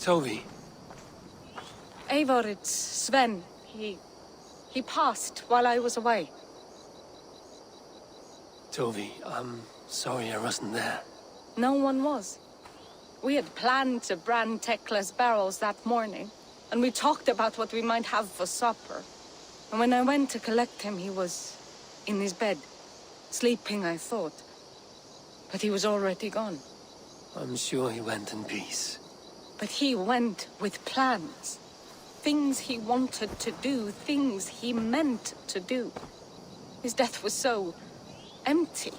Tovi. Eivor, it's Sven. He passed while I was away. Tovi, I'm sorry I wasn't there. No one was. We had planned to brand Tekla's barrels that morning, and we talked about what we might have for supper. And when I went to collect him, he was in his bed. Sleeping, I thought. But he was already gone. I'm sure he went in peace. But he went with plans. Things he wanted to do, things he meant to do. His death was so empty.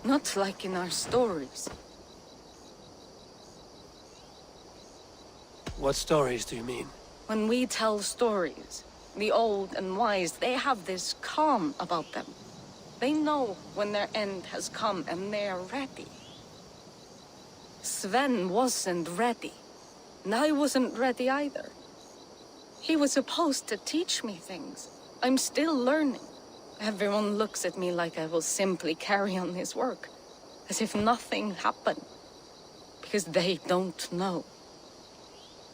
Not like in our stories. What stories do you mean? When we tell stories, the old and wise, they have this calm about them. They know when their end has come and they're ready. Sven wasn't ready. And I wasn't ready either. He was supposed to teach me things. I'm still learning. Everyone looks at me like I will simply carry on his work. As if nothing happened. Because they don't know.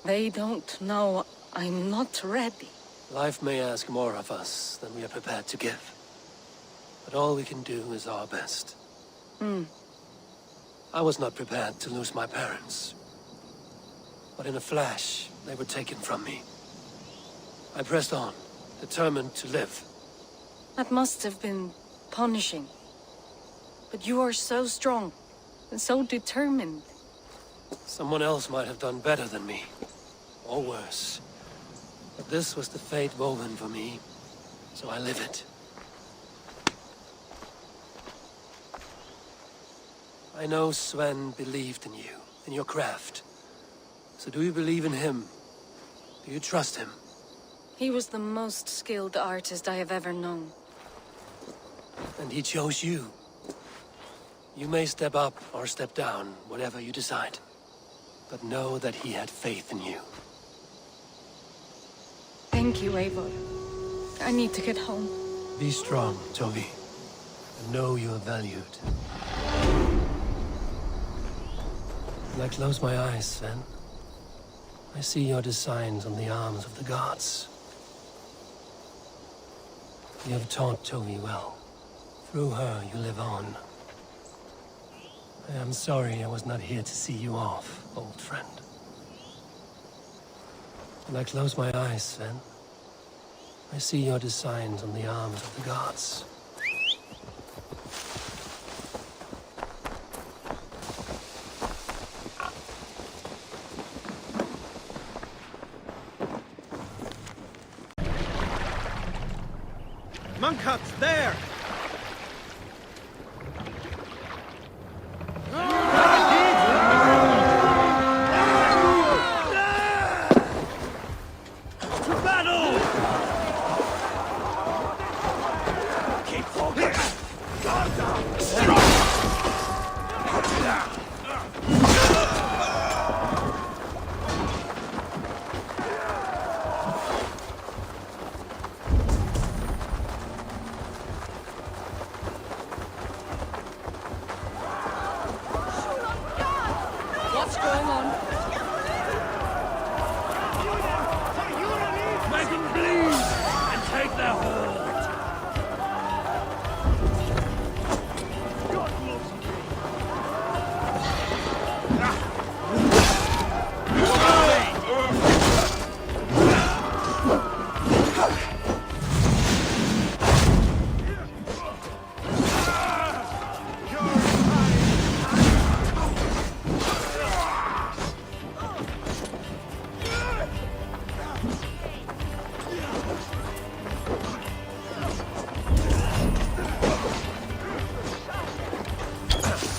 They don't know I'm not ready. Life may ask more of us than we are prepared to give. But all we can do is our best. I was not prepared to lose my parents. But in a flash, they were taken from me. I pressed on, determined to live. That must have been punishing. But you are so strong, and so determined. Someone else might have done better than me. Or worse. But this was the fate woven for me, so I live it. I know Sven believed in you, in your craft. So do you believe in him? Do you trust him? He was the most skilled artist I have ever known. And he chose you. You may step up or step down, whatever you decide. But know that he had faith in you. Thank you, Eivor. I need to get home. Be strong, Tovi. And know you are valued. When I close my eyes, Sven, I see your designs on the arms of the gods. You have taught Tovi well. Through her, you live on. I am sorry I was not here to see you off, old friend. When I close my eyes, Sven, I see your designs on the arms of the gods. Monk huts there! What's going on? Make them bleed and take their hold.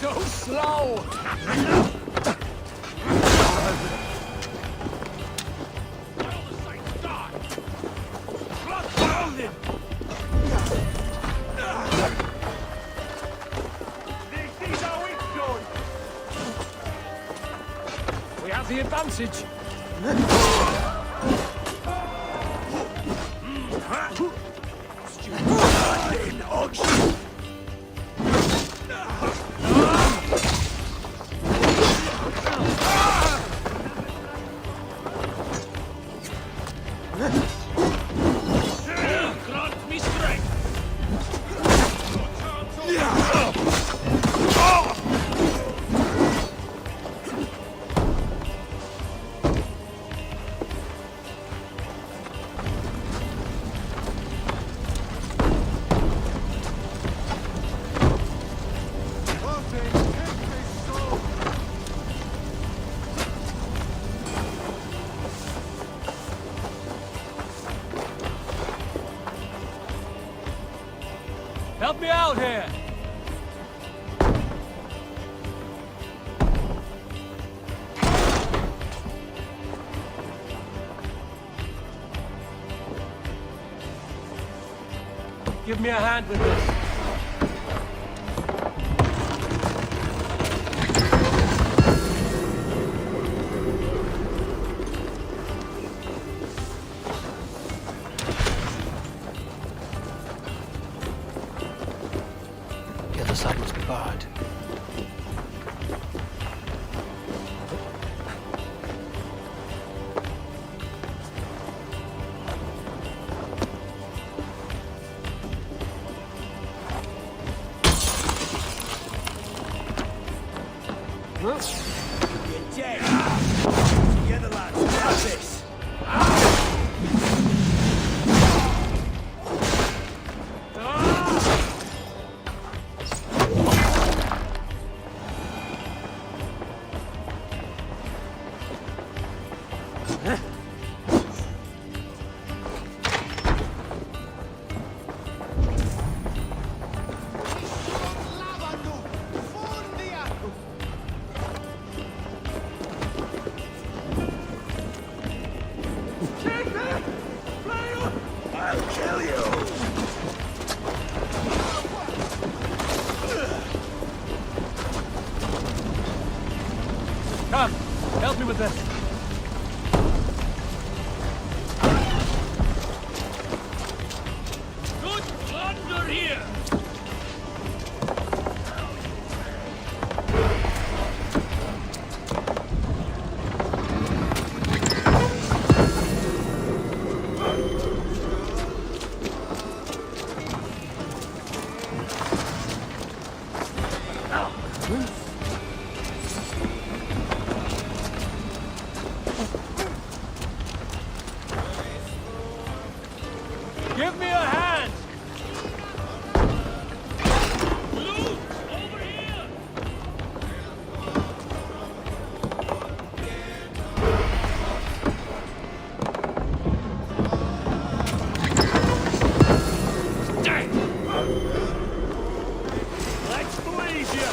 So slow! We have the advantage. Help me out here! Give me a hand with this. The other side must be barred. You're dead. Together, lads. Have this. I'll kill you. Come, help me with this. Good plunder here! Give me a hand! Loot! Over here! Dang! Let's blaze you!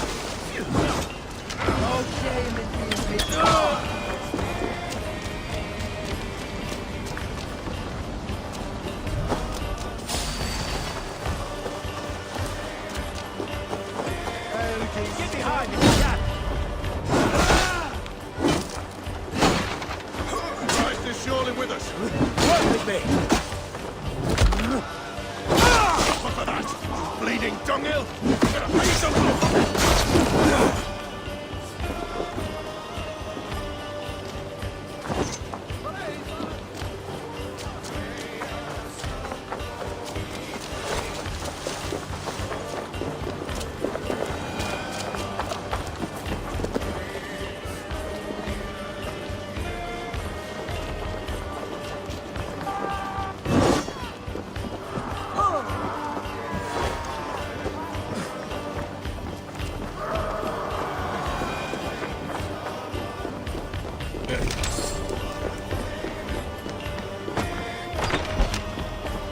Okay, get behind me, cat! Guys, they're surely with us. Work with me! Look at that! Bleeding dunghill! Gonna pay some!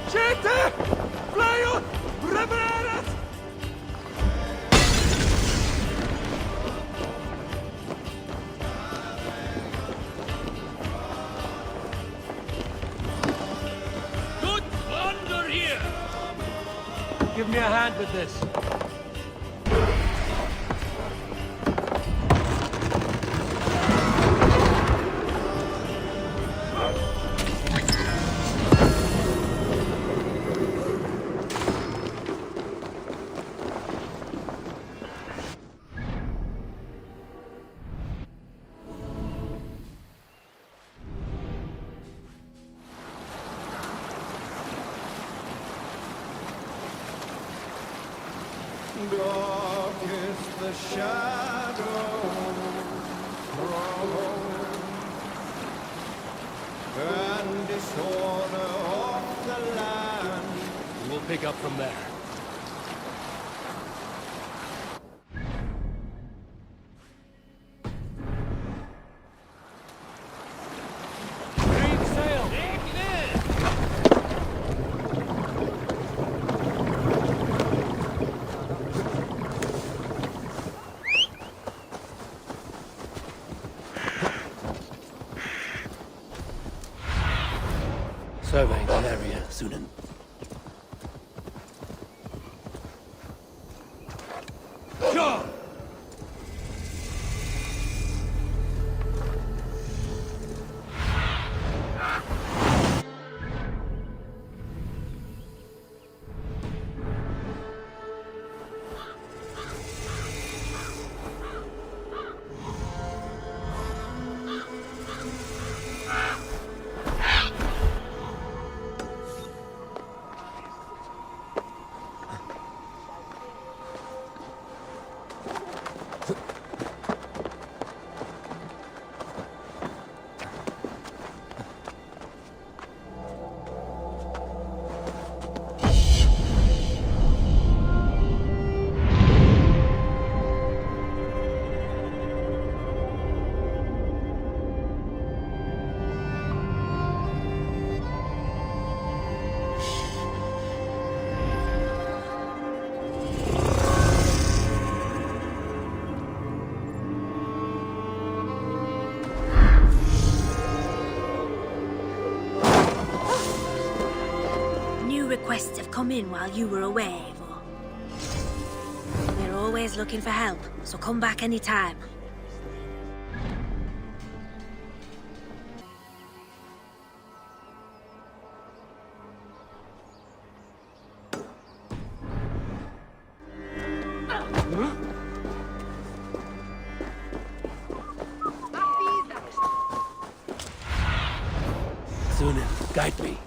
Siete! Flying! Revererat! Good plunder here! Give me a hand with this. Dark is the shadow and disorder of the land. We'll pick up from there. Green sail! Take this! survey the area, Sunan. Go! Requests have come in while you were away, Eivor. We're always looking for help, so come back anytime. Sunan, guide me.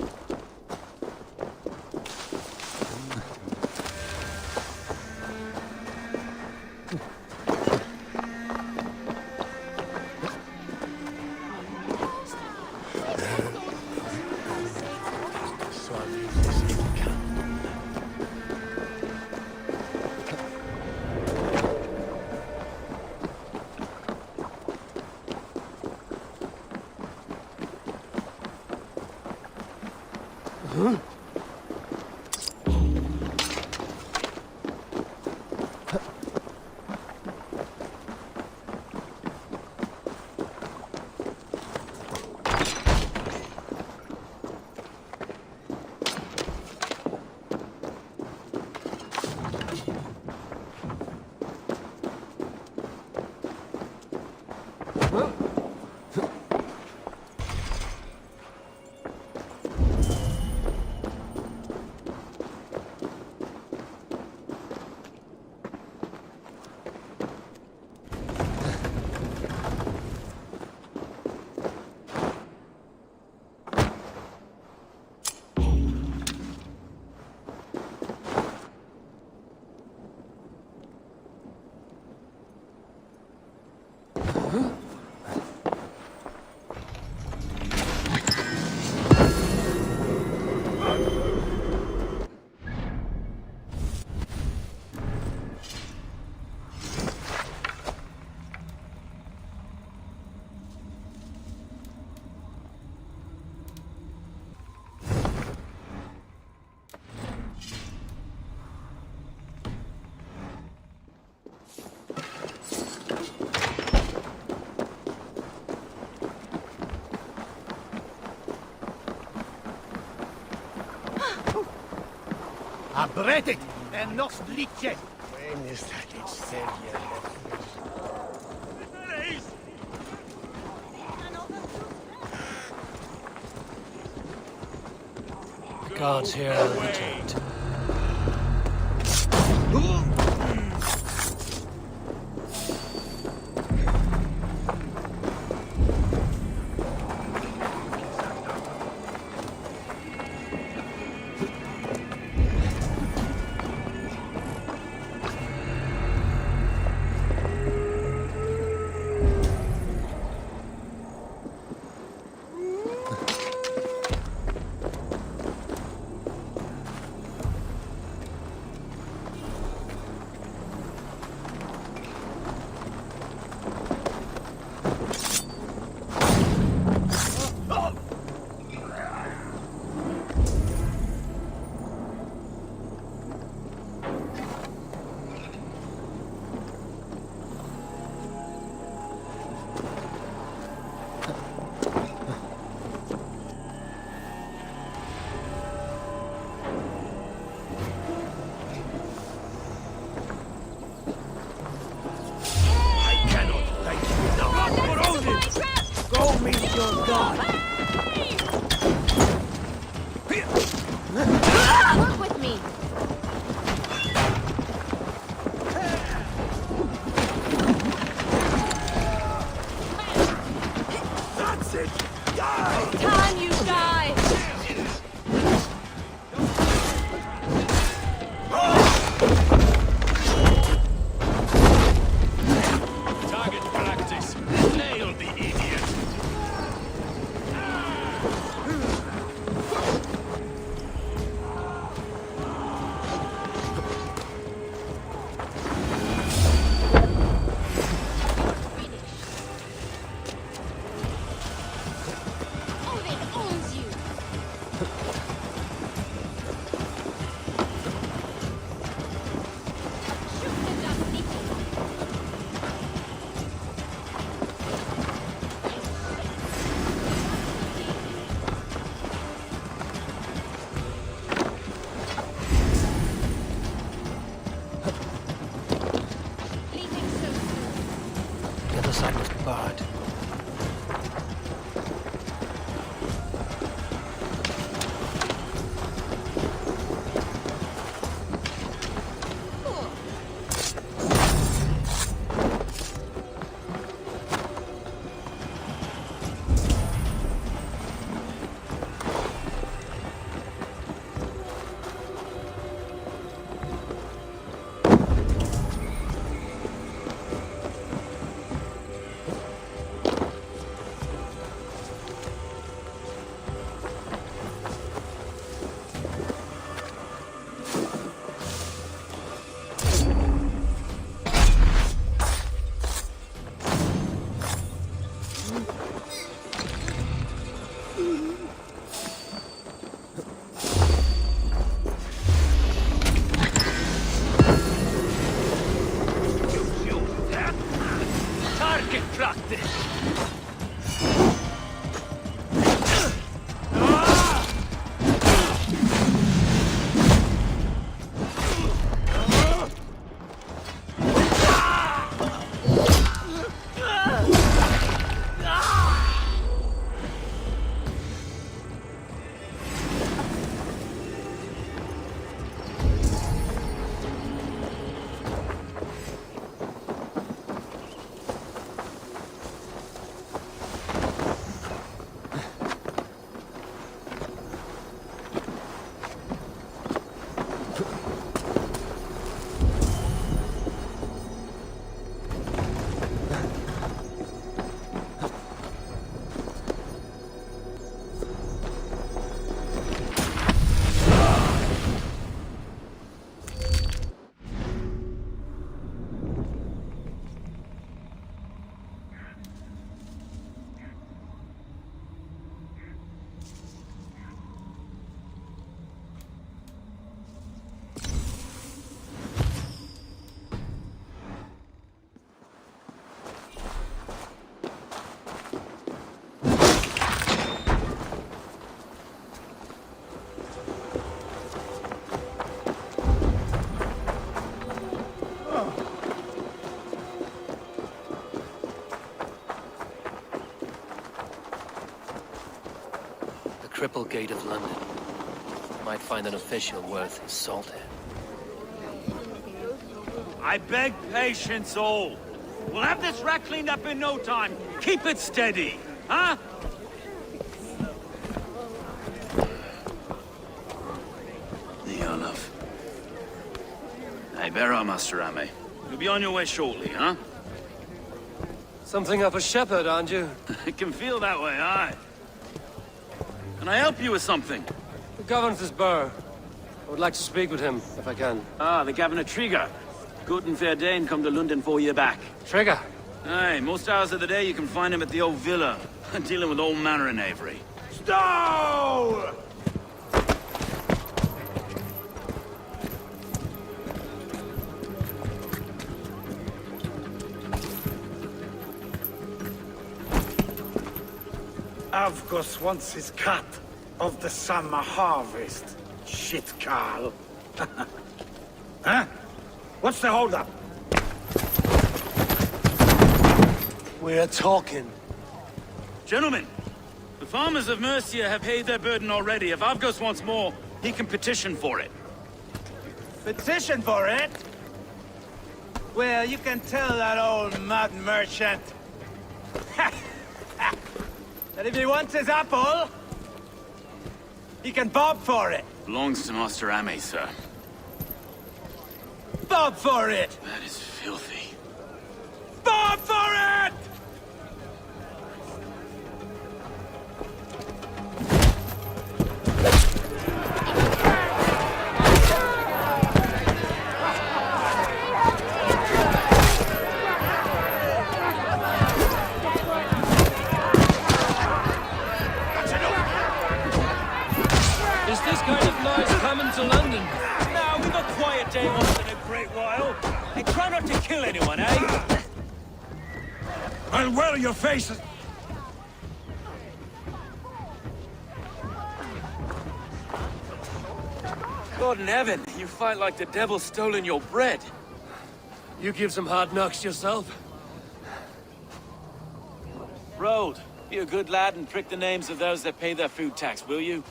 A Bretic en Norse liedje. The guards here are returned. Time you die! Target practice. Nail the idiot. The other side must be barred. Target practice. Triple Gate of London. Might find an official worth his salt here. I beg patience, all. We'll have this rat cleaned up in no time. Keep it steady, huh? The Olaf. Hey, bear our Master Ame. You'll be on your way shortly, huh? Something of a shepherd, aren't you? It can feel that way, aye. Can I help you with something? The governor's Burr. I would like to speak with him, if I can. Ah, the Governor Trigger. Good and fair Dane come to London 4 year back. Trigger! Aye, most hours of the day you can find him at the old villa, dealing with all manner in Eivor. Stow! Avgos wants his cut of the summer harvest. Shit, Carl. Huh? What's the holdup? We're talking. Gentlemen, the farmers of Mercia have paid their burden already. If Avgos wants more, he can petition for it. Petition for it? Well, you can tell that old mud merchant. And if he wants his apple, he can bob for it. Belongs to Master Ame, sir. Bob for it! That is filthy. Bob for it! Is this kind of noise coming to London? Now, we've a quiet day once in a great while. And try not to kill anyone, eh? I'll wear your faces. God in heaven, you fight like the devil's stolen your bread. You give some hard knocks yourself. Road, be a good lad and prick the names of those that pay their food tax, will you?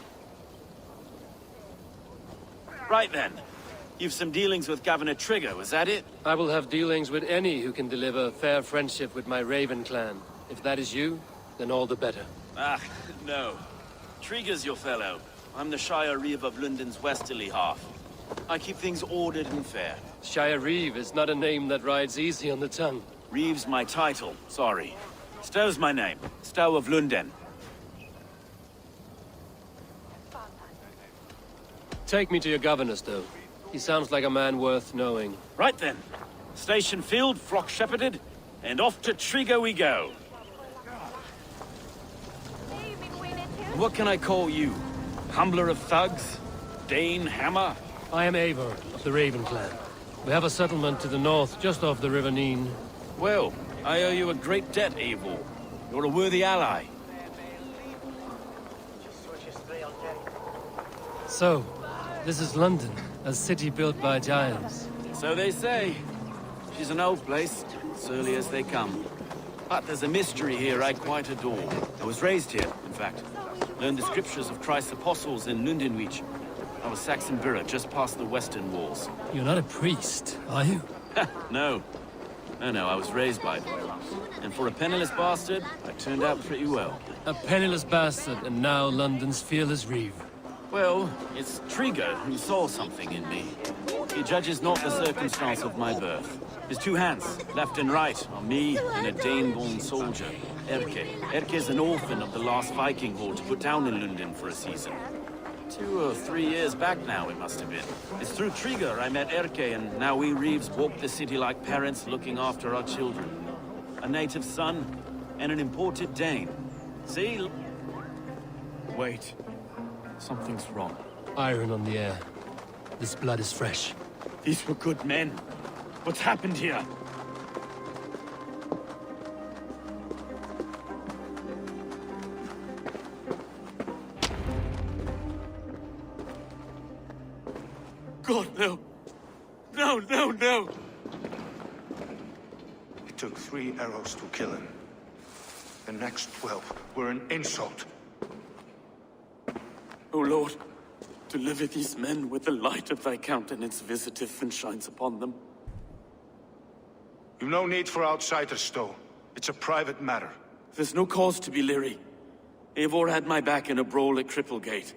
Right then. You've some dealings with Governor Trigger, was that it? I will have dealings with any who can deliver fair friendship with my Raven clan. If that is you, then all the better. Ah, no. Trigger's your fellow. I'm the Shire Reeve of London's westerly half. I keep things ordered and fair. Shire Reeve is not a name that rides easy on the tongue. Reeve's my title, sorry. Stow's my name. Stow of Lunden. Take me to your governor, Stow. He sounds like a man worth knowing. Right then. Station filled, flock shepherded, and off to Trigger we go. What can I call you? Humbler of thugs? Dane Hammer? I am Eivor of the Raven clan. We have a settlement to the north, just off the River Neen. Well, I owe you a great debt, Eivor. You're a worthy ally. So, this is London, a city built by giants. So they say. She's an old place, surly as they come. But there's a mystery here I quite adore. I was raised here, in fact. Learned the scriptures of Christ's apostles in Lundenwich. I was Saxon Borough, just past the western walls. You're not a priest, are you? No. No, I was raised by them. And for a penniless bastard, I turned out pretty well. A penniless bastard, and now London's fearless Reeve. Well, it's Trigger who saw something in me. He judges not the circumstance of my birth. His two hands, left and right, are me and a Dane-born soldier, Erke. Erke's an orphan of the last Viking horde put down in London for a season. 2 or 3 years back now, it must have been. It's through Trigger I met Erke, and now we Reeves walk the city like parents looking after our children. A native son, and an imported Dane. See? Wait. Something's wrong. Iron on the air. This blood is fresh. These were good men. What's happened here? God, no. No. It took 3 arrows to kill him. The next 12 were an insult. O Lord, deliver these men with the light of thy countenance visiteth and shines upon them. You've no need for outsiders, Stow. It's a private matter. There's no cause to be leery. Eivor had my back in a brawl at Cripplegate.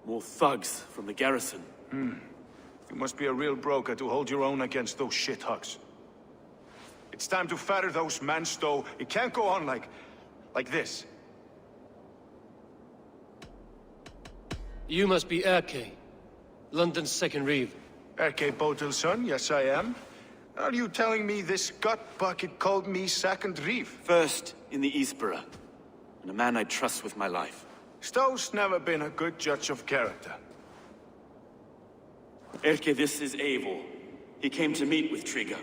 More thugs from the garrison. You must be a real broker to hold your own against those shithugs. It's time to fetter those men, Stow. It can't go on like this. You must be Erke, London's second Reeve. Erke Botil's son, yes I am. Are you telling me this gut bucket called me second Reeve? First in the Eastborough, and a man I trust with my life. Stow's never been a good judge of character. Erke, this is Eivor. He came to meet with Trigger,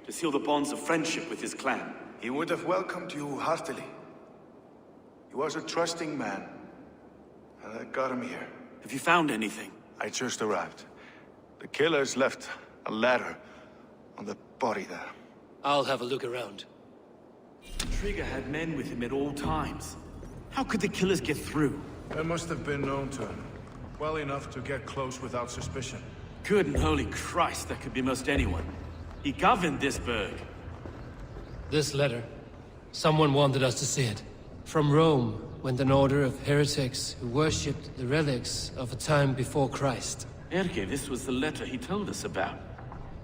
to seal the bonds of friendship with his clan. He would have welcomed you heartily. He was a trusting man, and I got him here. Have you found anything? I just arrived. The killers left a ladder on the body there. I'll have a look around. Trigger had men with him at all times. How could the killers get through? They must have been known to him. Well enough to get close without suspicion. Good and holy Christ, that could be most anyone. He governed this burg. This letter. Someone wanted us to see it. From Rome, went an order of heretics who worshipped the relics of a time before Christ. Erke, this was the letter he told us about.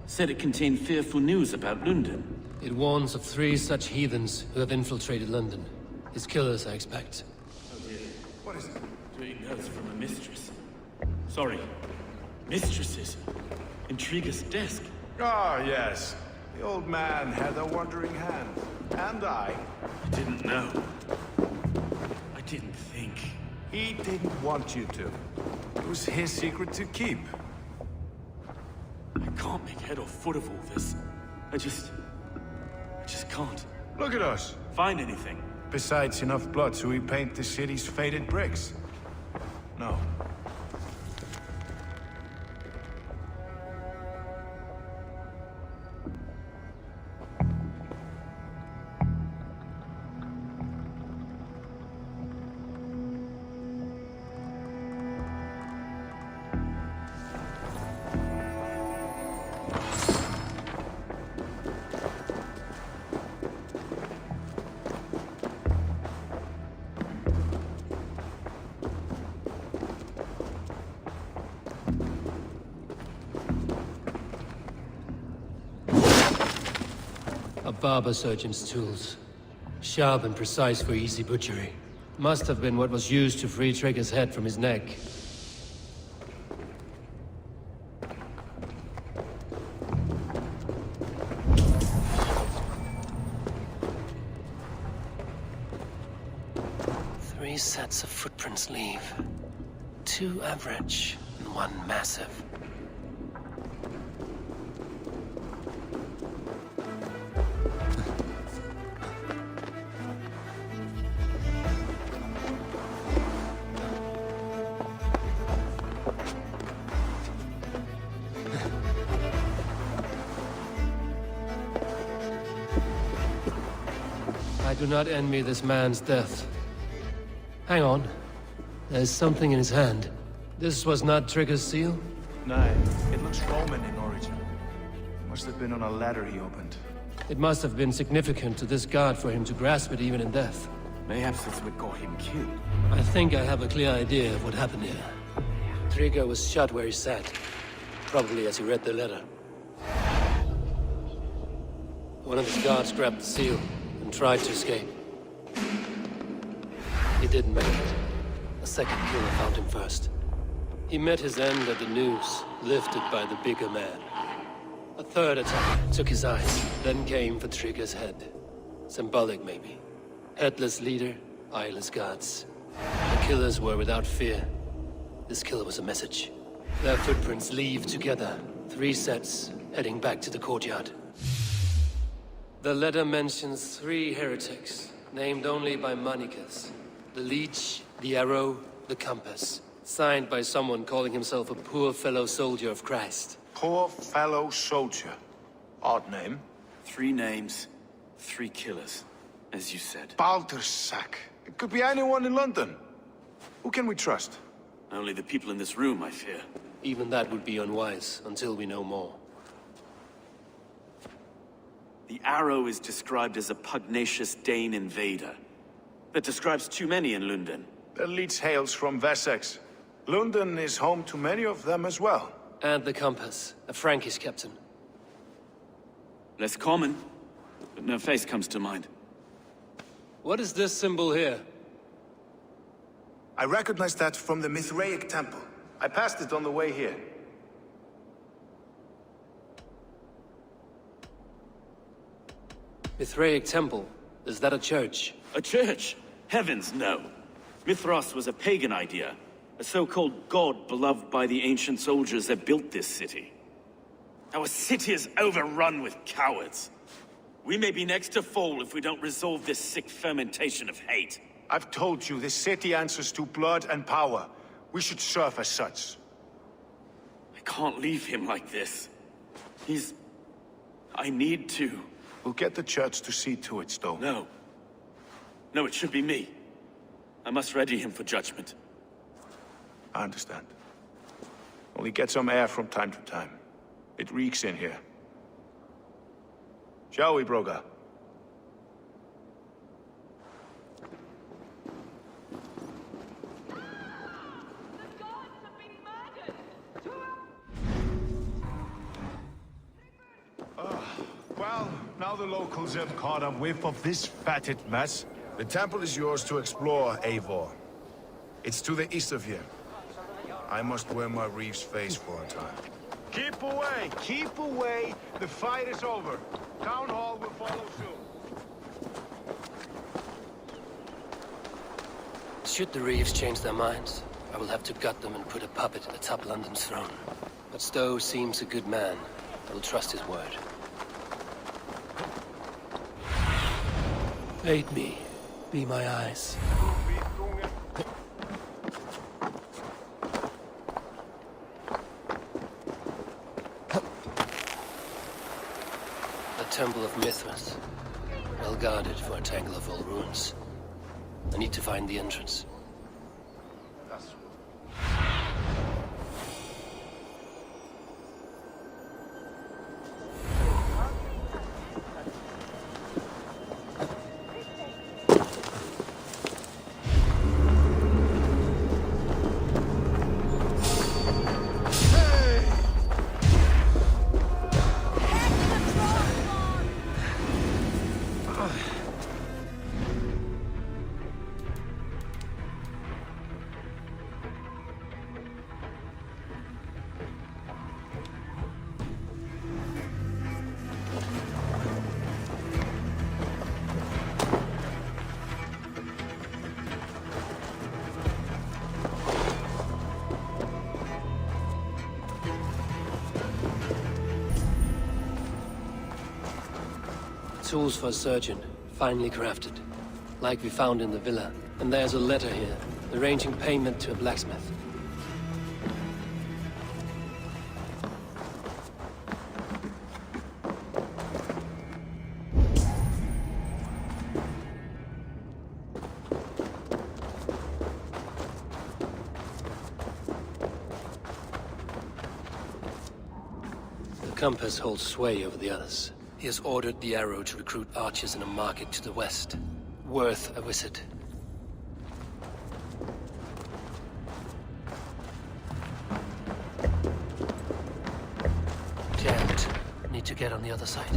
Said it contained fearful news about London. It warns of 3 such heathens who have infiltrated London. His killers, I expect. Oh dear. What is it? 3 notes from a mistress. Sorry. Mistresses. Intrigue's desk. Ah, yes. The old man had a wandering hand. And I didn't know. I didn't think. He didn't want you to. It was his secret to keep. I can't make head or foot of all this. I just can't. Look at us. Find anything. Besides enough blood to repaint the city's faded bricks. No. A barber surgeon's tools. Sharp and precise for easy butchery. Must have been what was used to free Trigger's head from his neck. Three sets of footprints leave. 2 average and 1 massive. I do not envy this man's death. Hang on. There's something in his hand. This was not Trigger's seal? No, it looks Roman in origin. Must have been on a ladder he opened. It must have been significant to this god for him to grasp it even in death. Perhaps that's what got him killed. I think I have a clear idea of what happened here. Trigger was shot where he sat. Probably as he read the letter. One of his guards grabbed the seal and tried to escape. He didn't make it. A second killer found him first. He met his end at the noose, lifted by the bigger man. A third attack took his eyes, then came for Trigger's head. Symbolic, maybe. Headless leader, eyeless guards. The killers were without fear. This killer was a message. Their footprints leave together. 3 sets, heading back to the courtyard. The letter mentions 3 heretics, named only by Manicus. The leech, the arrow, the compass. Signed by someone calling himself a poor fellow soldier of Christ. Poor fellow soldier. Odd name. 3 names, 3 killers, as you said. Baldersack. It could be anyone in London. Who can we trust? Only the people in this room, I fear. Even that would be unwise, until we know more. The arrow is described as a pugnacious Dane invader. That describes too many in London. The leech hails from Wessex. London is home to many of them as well. And the compass, a Frankish captain. Less common, but no face comes to mind. What is this symbol here? I recognize that from the Mithraic temple. I passed it on the way here. Mithraic temple? Is that a church? A church? Heavens, no. Mithras was a pagan idea. A so-called god beloved by the ancient soldiers that built this city. Our city is overrun with cowards. We may be next to fall if we don't resolve this sick fermentation of hate. I've told you, this city answers to blood and power. We should serve as such. I can't leave him like this. I need to. We'll get the church to see to it, Stone. No. No, it should be me. I must ready him for judgment. I understand. Only get some air from time to time. It reeks in here. Shall we, Broga? the locals have caught a whiff of this fatted mess. The temple is yours to explore, Eivor. It's to the east of here. I must wear my reef's face for a time. Keep away! Keep away! The fight is over. Town Hall will follow soon. Should the Reeves change their minds, I will have to gut them and put a puppet atop London's throne. But Stowe seems a good man. I will trust his word. Aid me. Be my eyes. The Temple of Mithras. Well guarded for a tangle of old ruins. I need to find the entrance. Tools for a surgeon, finely crafted. Like we found in the villa. And there's a letter here, arranging payment to a blacksmith. The compass holds sway over the others. He has ordered the arrow to recruit archers in a market to the west. Worth a visit. Jammed. Need to get on the other side.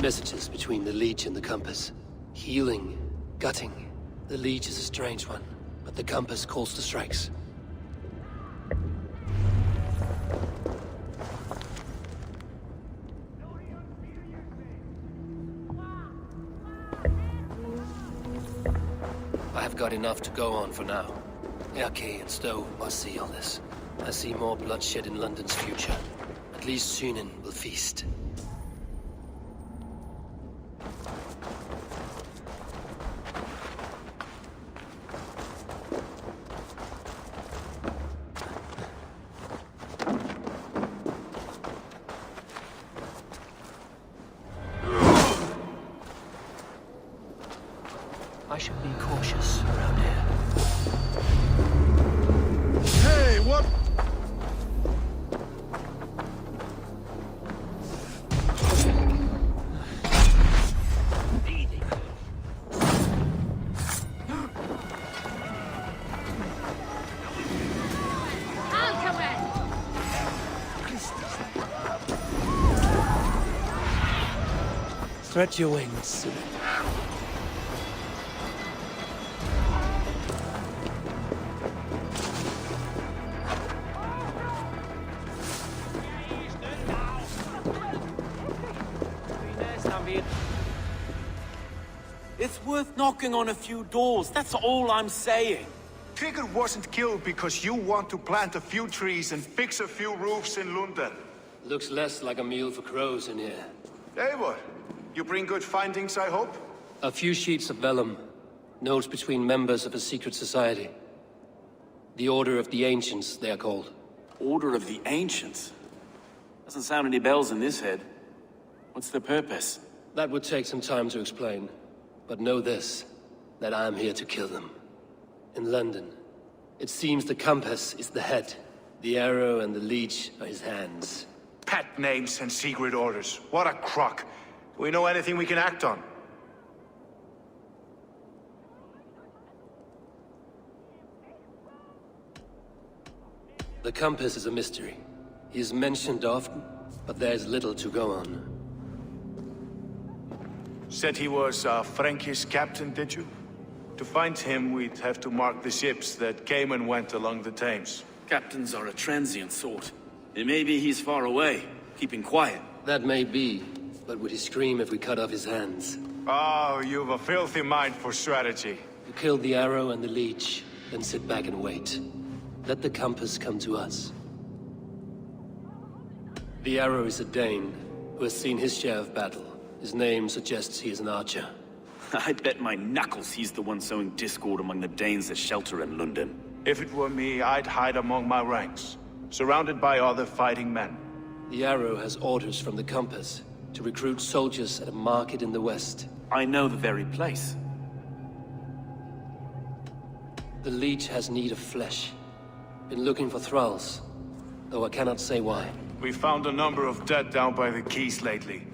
Messages between the leech and the compass. Healing, gutting. The leech is a strange one, but the compass calls to strikes. I have got enough to go on for now. Erke and Stowe must see all this. I see more bloodshed in London's future. At least Sunan will feast. I should be cautious around here. Hey, what? Stretch your wings. It's worth knocking on a few doors, that's all I'm saying. Trigger wasn't killed because you want to plant a few trees and fix a few roofs in London. Looks less like a meal for crows in here. Eivor, you bring good findings, I hope? A few sheets of vellum. Notes between members of a secret society. The Order of the Ancients, they are called. Order of the Ancients? Doesn't sound any bells in this head. What's the purpose? That would take some time to explain. But know this, that I'm here to kill them. In London, it seems the compass is the head. The arrow and the leech are his hands. Pet names and secret orders. What a crock. Do we know anything we can act on? The compass is a mystery. He is mentioned often, but there's little to go on. Said he was a Frankish captain, did you? To find him, we'd have to mark the ships that came and went along the Thames. Captains are a transient sort. It may be he's far away, keeping quiet. That may be, but would he scream if we cut off his hands? Oh, you've a filthy mind for strategy. You kill the arrow and the leech, then sit back and wait. Let the compass come to us. The arrow is a Dane, who has seen his share of battle. His name suggests he is an archer. I bet my knuckles he's the one sowing discord among the Danes that shelter in London. If it were me, I'd hide among my ranks, surrounded by other fighting men. The arrow has orders from the compass to recruit soldiers at a market in the west. I know the very place. The leech has need of flesh. Been looking for thralls, though I cannot say why. We found a number of dead down by the quays lately,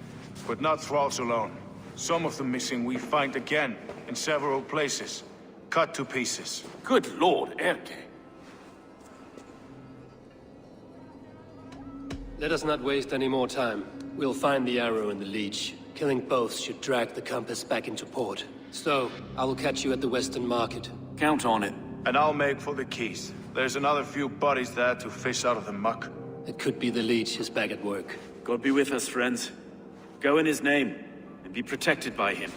but not thralls alone. Some of the missing we find again in several places, cut to pieces. Good lord, Erke. Let us not waste any more time. We'll find the arrow and the leech. Killing both should drag the compass back into port. So, I will catch you at the Western Market. Count on it. And I'll make for the quays. There's another few bodies there to fish out of the muck. It could be the leech is back at work. God be with us, friends. Go in his name, and be protected by him.